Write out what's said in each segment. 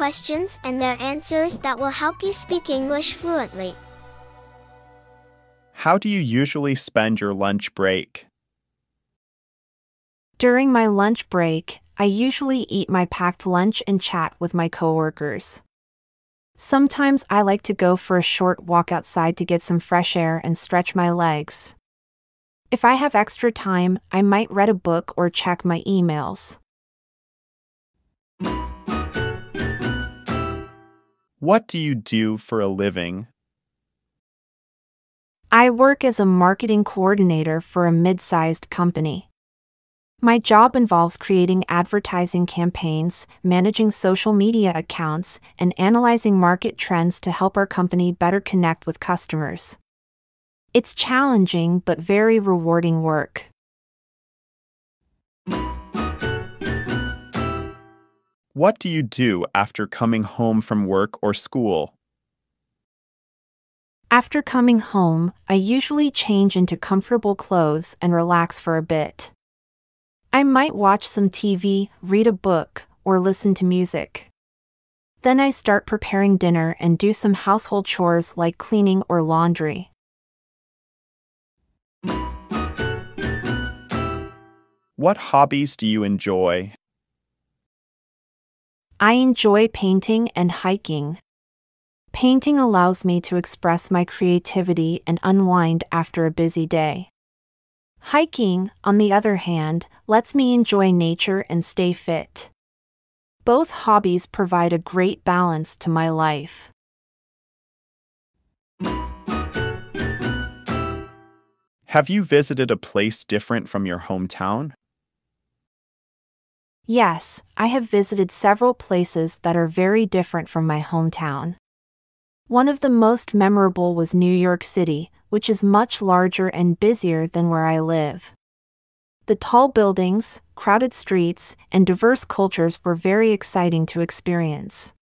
questions and their answers that will help you speak English fluently. How do you usually spend your lunch break? During my lunch break, I usually eat my packed lunch and chat with my coworkers. Sometimes I like to go for a short walk outside to get some fresh air and stretch my legs. If I have extra time, I might read a book or check my emails. What do you do for a living? I work as a marketing coordinator for a mid-sized company. My job involves creating advertising campaigns, managing social media accounts, and analyzing market trends to help our company better connect with customers. It's challenging but very rewarding work. What do you do after coming home from work or school? After coming home, I usually change into comfortable clothes and relax for a bit. I might watch some TV, read a book, or listen to music. Then I start preparing dinner and do some household chores like cleaning or laundry. What hobbies do you enjoy? I enjoy painting and hiking. Painting allows me to express my creativity and unwind after a busy day. Hiking, on the other hand, lets me enjoy nature and stay fit. Both hobbies provide a great balance to my life. Have you visited a place different from your hometown? Yes, I have visited several places that are very different from my hometown. One of the most memorable was New York City, which is much larger and busier than where I live. The tall buildings, crowded streets, and diverse cultures were very exciting to experience.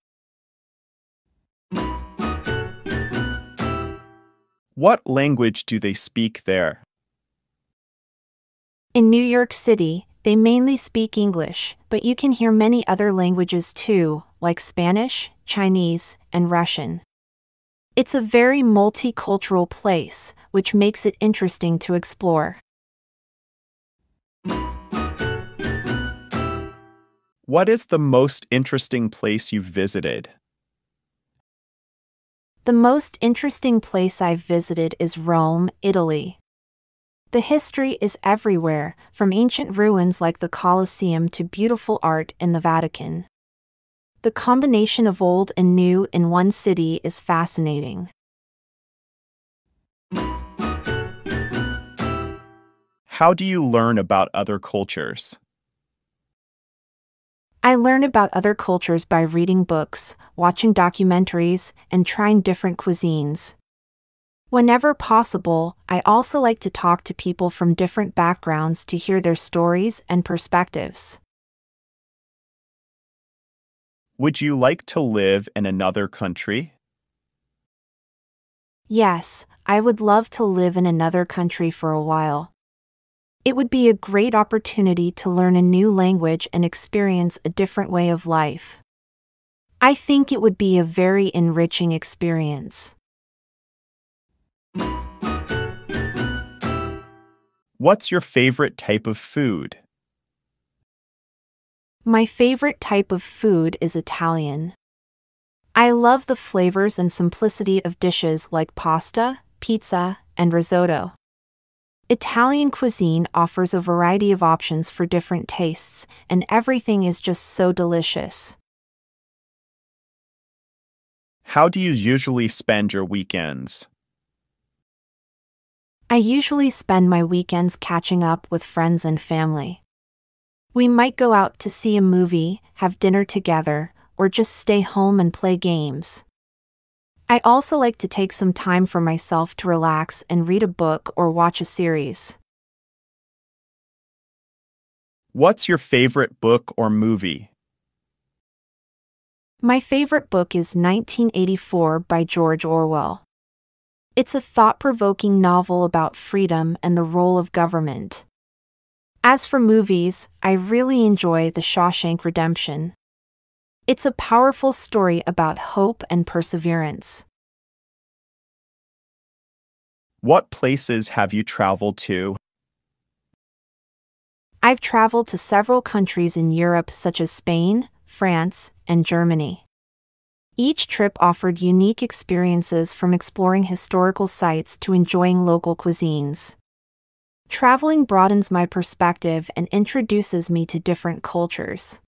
What language do they speak there? In New York City, they mainly speak English, but you can hear many other languages too, like Spanish, Chinese, and Russian. It's a very multicultural place, which makes it interesting to explore. What is the most interesting place you've visited? The most interesting place I've visited is Rome, Italy. The history is everywhere, from ancient ruins like the Colosseum to beautiful art in the Vatican. The combination of old and new in one city is fascinating. How do you learn about other cultures? I learn about other cultures by reading books, watching documentaries, and trying different cuisines. Whenever possible, I also like to talk to people from different backgrounds to hear their stories and perspectives. Would you like to live in another country? Yes, I would love to live in another country for a while. It would be a great opportunity to learn a new language and experience a different way of life. I think it would be a very enriching experience. What's your favorite type of food? My favorite type of food is Italian. I love the flavors and simplicity of dishes like pasta, pizza, and risotto. Italian cuisine offers a variety of options for different tastes, and everything is just so delicious. How do you usually spend your weekends? I usually spend my weekends catching up with friends and family. We might go out to see a movie, have dinner together, or just stay home and play games. I also like to take some time for myself to relax and read a book or watch a series. What's your favorite book or movie? My favorite book is 1984 by George Orwell. It's a thought-provoking novel about freedom and the role of government. As for movies, I really enjoy The Shawshank Redemption. It's a powerful story about hope and perseverance. What places have you traveled to? I've traveled to several countries in Europe such as Spain, France, and Germany. Each trip offered unique experiences from exploring historical sites to enjoying local cuisines. Traveling broadens my perspective and introduces me to different cultures.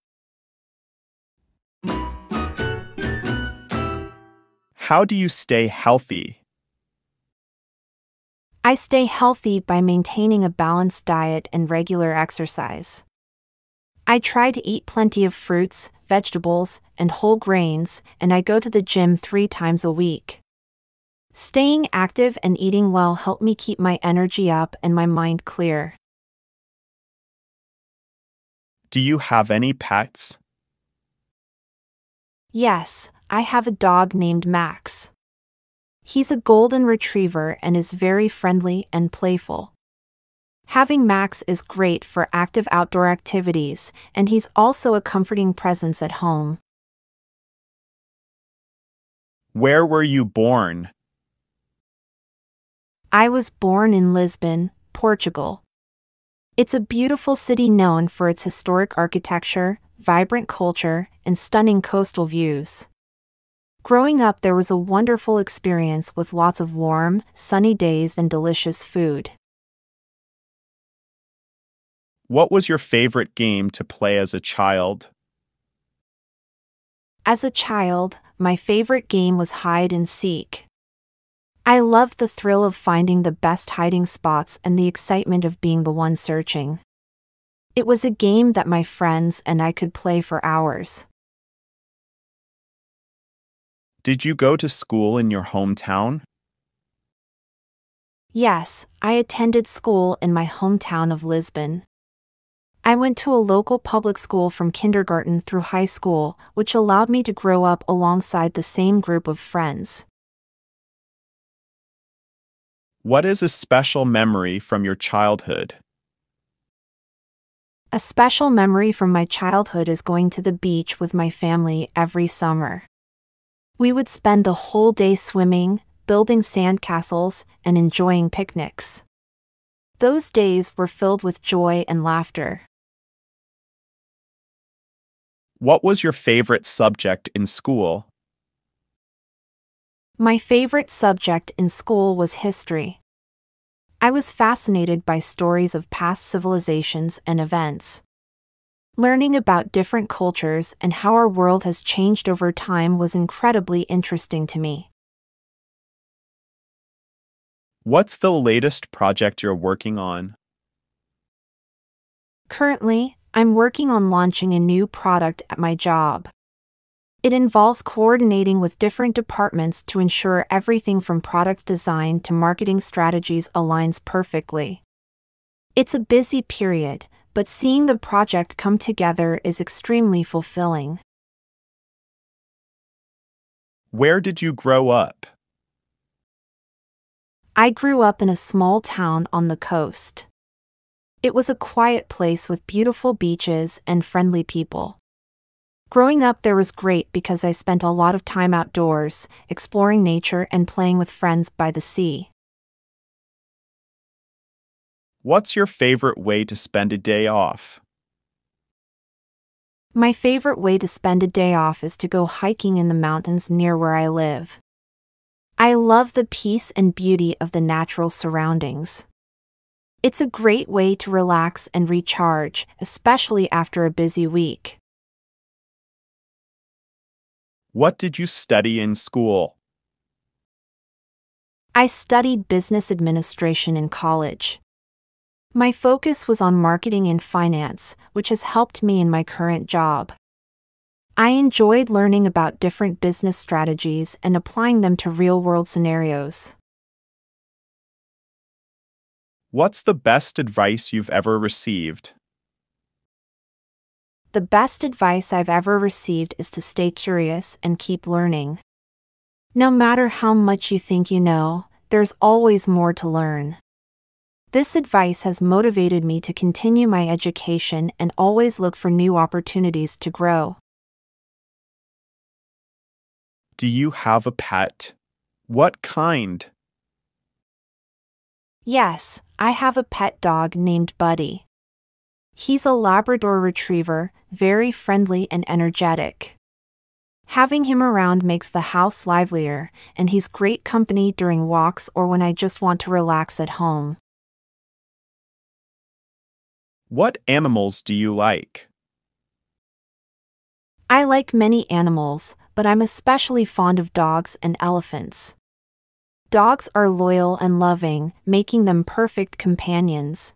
How do you stay healthy? I stay healthy by maintaining a balanced diet and regular exercise. I try to eat plenty of fruits, vegetables, and whole grains, and I go to the gym 3 times a week. Staying active and eating well help me keep my energy up and my mind clear. Do you have any pets? Yes, I have a dog named Max. He's a golden retriever and is very friendly and playful. Having Max is great for active outdoor activities, and he's also a comforting presence at home. Where were you born? I was born in Lisbon, Portugal. It's a beautiful city known for its historic architecture, vibrant culture, and stunning coastal views. Growing up, there was a wonderful experience with lots of warm, sunny days and delicious food. What was your favorite game to play as a child? As a child, my favorite game was hide and seek. I loved the thrill of finding the best hiding spots and the excitement of being the one searching. It was a game that my friends and I could play for hours. Did you go to school in your hometown? Yes, I attended school in my hometown of Lisbon. I went to a local public school from kindergarten through high school, which allowed me to grow up alongside the same group of friends. What is a special memory from your childhood? A special memory from my childhood is going to the beach with my family every summer. We would spend the whole day swimming, building sandcastles, and enjoying picnics. Those days were filled with joy and laughter. What was your favorite subject in school? My favorite subject in school was history. I was fascinated by stories of past civilizations and events. Learning about different cultures and how our world has changed over time was incredibly interesting to me. What's the latest project you're working on? Currently, I'm working on launching a new product at my job. It involves coordinating with different departments to ensure everything from product design to marketing strategies aligns perfectly. It's a busy period, but seeing the project come together is extremely fulfilling. Where did you grow up? I grew up in a small town on the coast. It was a quiet place with beautiful beaches and friendly people. Growing up there was great because I spent a lot of time outdoors, exploring nature and playing with friends by the sea. What's your favorite way to spend a day off? My favorite way to spend a day off is to go hiking in the mountains near where I live. I love the peace and beauty of the natural surroundings. It's a great way to relax and recharge, especially after a busy week. What did you study in school? I studied business administration in college. My focus was on marketing and finance, which has helped me in my current job. I enjoyed learning about different business strategies and applying them to real-world scenarios. What's the best advice you've ever received? The best advice I've ever received is to stay curious and keep learning. No matter how much you think you know, there's always more to learn. This advice has motivated me to continue my education and always look for new opportunities to grow. Do you have a pet? What kind? Yes, I have a pet dog named Buddy. He's a Labrador Retriever, very friendly and energetic. Having him around makes the house livelier, and he's great company during walks or when I just want to relax at home. What animals do you like? I like many animals, but I'm especially fond of dogs and elephants. Dogs are loyal and loving, making them perfect companions.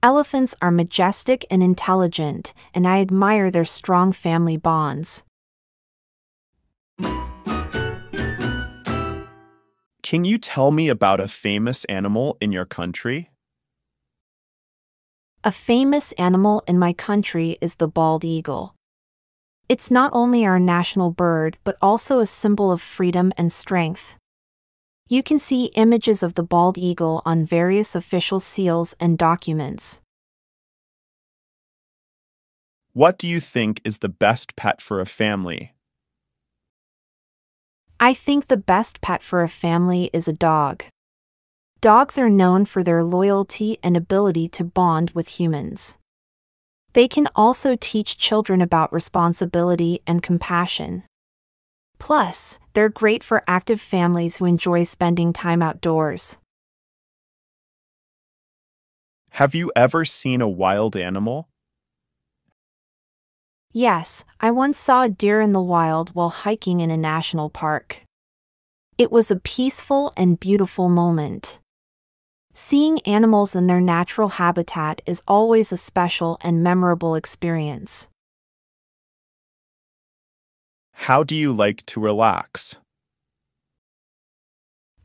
Elephants are majestic and intelligent, and I admire their strong family bonds. Can you tell me about a famous animal in your country? A famous animal in my country is the bald eagle. It's not only our national bird but also a symbol of freedom and strength. You can see images of the bald eagle on various official seals and documents. What do you think is the best pet for a family? I think the best pet for a family is a dog. Dogs are known for their loyalty and ability to bond with humans. They can also teach children about responsibility and compassion. Plus, they're great for active families who enjoy spending time outdoors. Have you ever seen a wild animal? Yes, I once saw a deer in the wild while hiking in a national park. It was a peaceful and beautiful moment. Seeing animals in their natural habitat is always a special and memorable experience. How do you like to relax?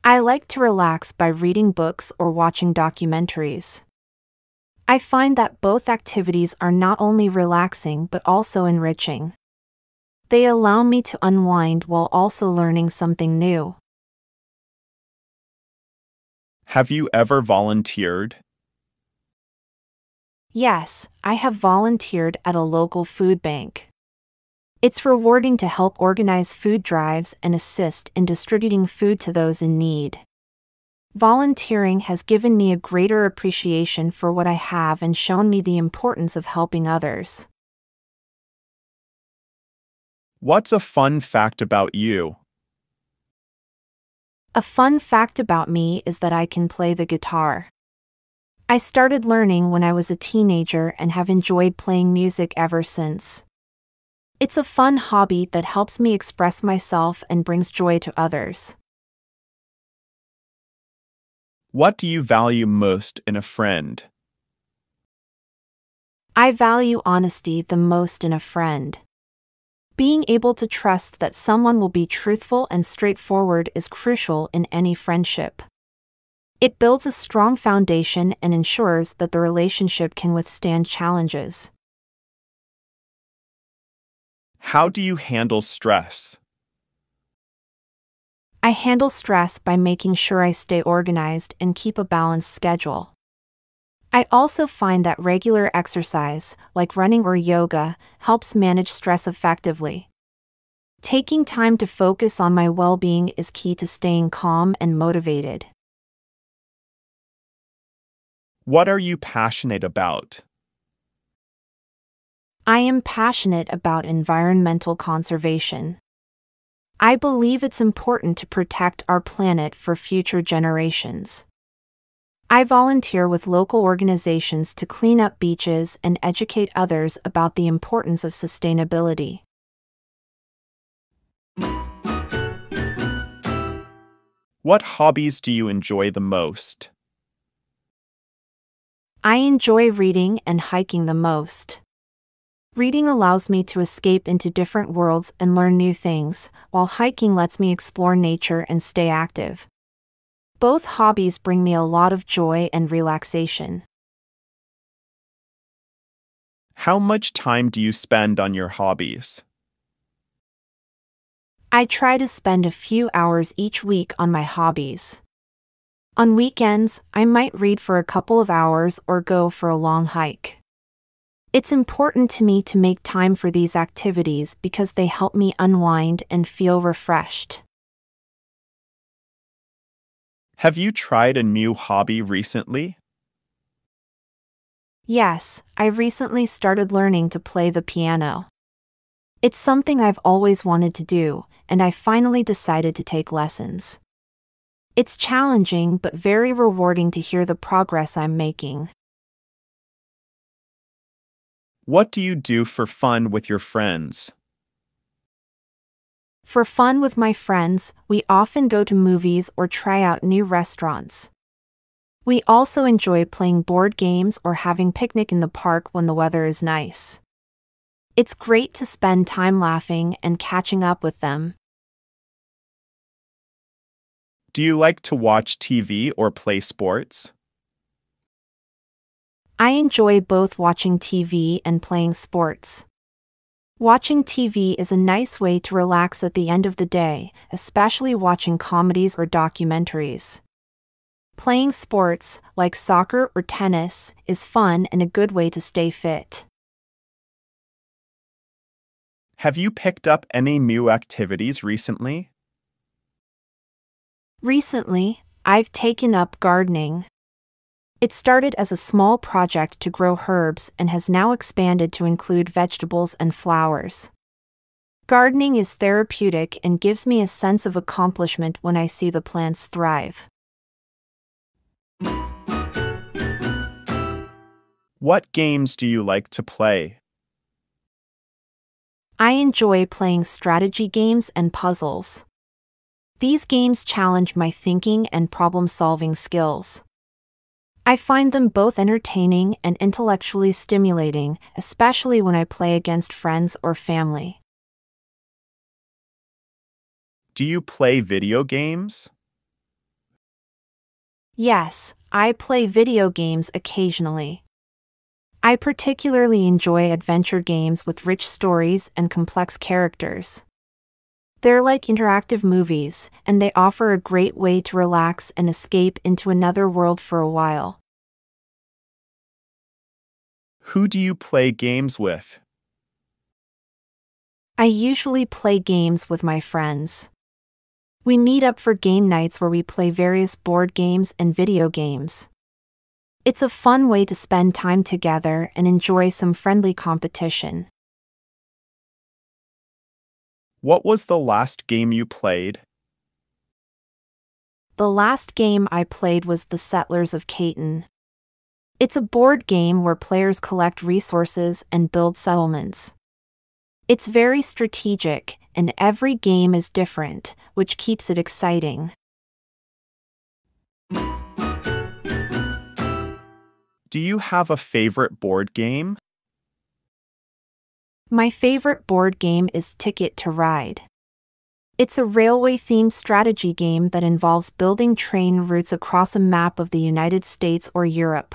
I like to relax by reading books or watching documentaries. I find that both activities are not only relaxing but also enriching. They allow me to unwind while also learning something new. Have you ever volunteered? Yes, I have volunteered at a local food bank. It's rewarding to help organize food drives and assist in distributing food to those in need. Volunteering has given me a greater appreciation for what I have and shown me the importance of helping others. What's a fun fact about you? A fun fact about me is that I can play the guitar. I started learning when I was a teenager and have enjoyed playing music ever since. It's a fun hobby that helps me express myself and brings joy to others. What do you value most in a friend? I value honesty the most in a friend. Being able to trust that someone will be truthful and straightforward is crucial in any friendship. It builds a strong foundation and ensures that the relationship can withstand challenges. How do you handle stress? I handle stress by making sure I stay organized and keep a balanced schedule. I also find that regular exercise, like running or yoga, helps manage stress effectively. Taking time to focus on my well-being is key to staying calm and motivated. What are you passionate about? I am passionate about environmental conservation. I believe it's important to protect our planet for future generations. I volunteer with local organizations to clean up beaches and educate others about the importance of sustainability. What hobbies do you enjoy the most? I enjoy reading and hiking the most. Reading allows me to escape into different worlds and learn new things, while hiking lets me explore nature and stay active. Both hobbies bring me a lot of joy and relaxation. How much time do you spend on your hobbies? I try to spend a few hours each week on my hobbies. On weekends, I might read for a couple of hours or go for a long hike. It's important to me to make time for these activities because they help me unwind and feel refreshed. Have you tried a new hobby recently? Yes, I recently started learning to play the piano. It's something I've always wanted to do, and I finally decided to take lessons. It's challenging but very rewarding to hear the progress I'm making. What do you do for fun with your friends? For fun with my friends, we often go to movies or try out new restaurants. We also enjoy playing board games or having picnic in the park when the weather is nice. It's great to spend time laughing and catching up with them. Do you like to watch TV or play sports? I enjoy both watching TV and playing sports. Watching TV is a nice way to relax at the end of the day, especially watching comedies or documentaries. Playing sports, like soccer or tennis, is fun and a good way to stay fit. Have you picked up any new activities recently? Recently, I've taken up gardening. It started as a small project to grow herbs and has now expanded to include vegetables and flowers. Gardening is therapeutic and gives me a sense of accomplishment when I see the plants thrive. What games do you like to play? I enjoy playing strategy games and puzzles. These games challenge my thinking and problem-solving skills. I find them both entertaining and intellectually stimulating, especially when I play against friends or family. Do you play video games? Yes, I play video games occasionally. I particularly enjoy adventure games with rich stories and complex characters. They're like interactive movies, and they offer a great way to relax and escape into another world for a while. Who do you play games with? I usually play games with my friends. We meet up for game nights where we play various board games and video games. It's a fun way to spend time together and enjoy some friendly competition. What was the last game you played? The last game I played was The Settlers of Catan. It's a board game where players collect resources and build settlements. It's very strategic, and every game is different, which keeps it exciting. Do you have a favorite board game? My favorite board game is Ticket to Ride. It's a railway-themed strategy game that involves building train routes across a map of the United States or Europe.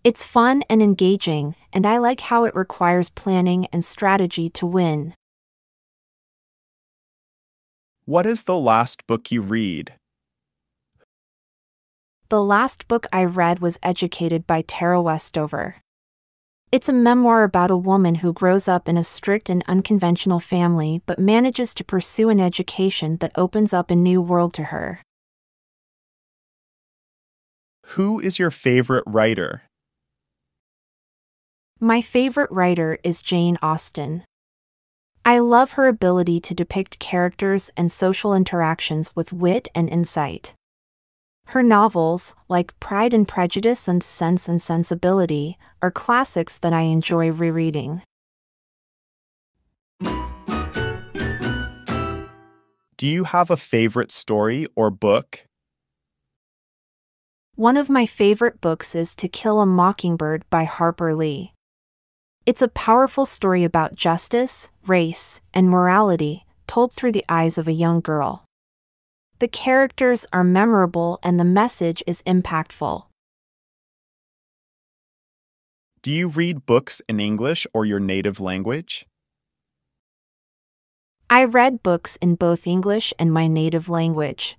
It's fun and engaging, and I like how it requires planning and strategy to win. What is the last book you read? The last book I read was Educated by Tara Westover. It's a memoir about a woman who grows up in a strict and unconventional family but manages to pursue an education that opens up a new world to her. Who is your favorite writer? My favorite writer is Jane Austen. I love her ability to depict characters and social interactions with wit and insight. Her novels, like Pride and Prejudice and Sense and Sensibility, are classics that I enjoy rereading. Do you have a favorite story or book? One of my favorite books is To Kill a Mockingbird by Harper Lee. It's a powerful story about justice, race, and morality, told through the eyes of a young girl. The characters are memorable and the message is impactful. Do you read books in English or your native language? I read books in both English and my native language.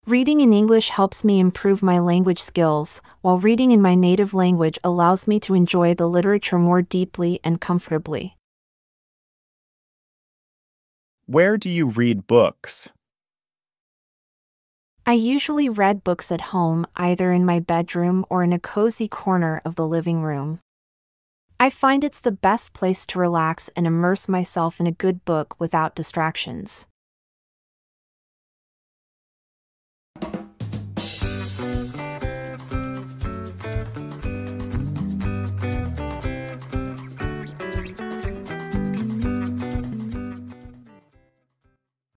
Reading in English helps me improve my language skills, while reading in my native language allows me to enjoy the literature more deeply and comfortably. Where do you read books? I usually read books at home, either in my bedroom or in a cozy corner of the living room. I find it's the best place to relax and immerse myself in a good book without distractions.